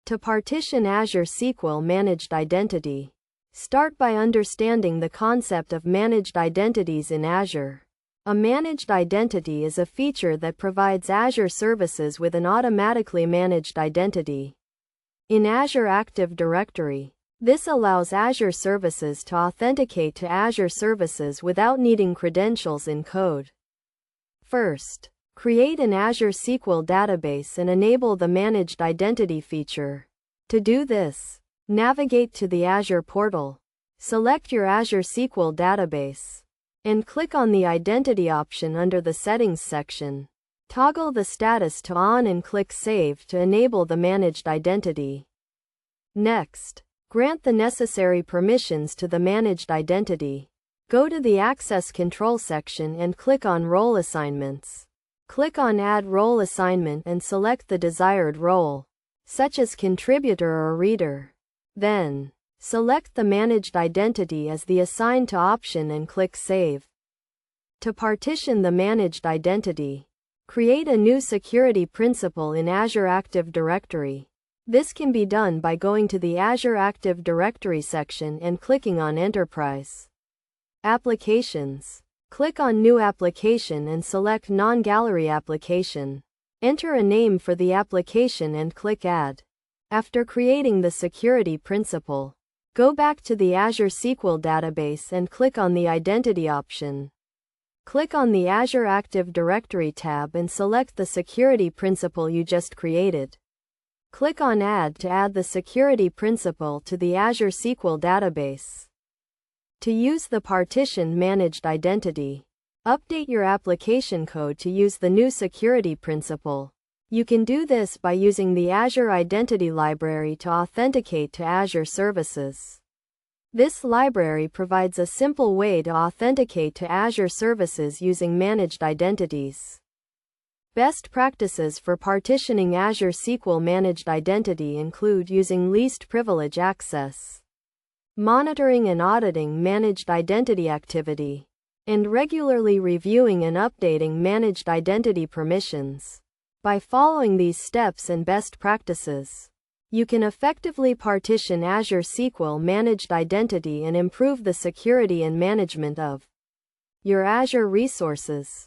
To partition Azure SQL Managed Identity, start by understanding the concept of managed identities in Azure. A managed identity is a feature that provides Azure services with an automatically managed identity. In Azure Active Directory, this allows Azure services to authenticate to Azure services without needing credentials in code. First, create an Azure SQL database and enable the Managed Identity feature. To do this, navigate to the Azure portal, select your Azure SQL database, and click on the Identity option under the Settings section. Toggle the status to On and click Save to enable the Managed Identity. Next, grant the necessary permissions to the Managed Identity. Go to the Access Control section and click on Role Assignments. Click on Add Role Assignment and select the desired role, such as Contributor or Reader. Then, select the Managed Identity as the Assigned to option and click Save. To partition the Managed Identity, create a new security principal in Azure Active Directory. This can be done by going to the Azure Active Directory section and clicking on Enterprise. Applications. Click on New Application and select Non-Gallery Application. Enter a name for the application and click Add. After creating the security principal, go back to the Azure SQL database and click on the Identity option. Click on the Azure Active Directory tab and select the security principal you just created. Click on Add to add the security principal to the Azure SQL database. To use the partitioned managed identity, update your application code to use the new security principal. You can do this by using the Azure Identity Library to authenticate to Azure services. This library provides a simple way to authenticate to Azure services using managed identities. Best practices for partitioning Azure SQL Managed Identity include using least privilege access, monitoring and auditing managed identity activity, and regularly reviewing and updating managed identity permissions. By following these steps and best practices, you can effectively partition Azure SQL Managed Identity and improve the security and management of your Azure resources.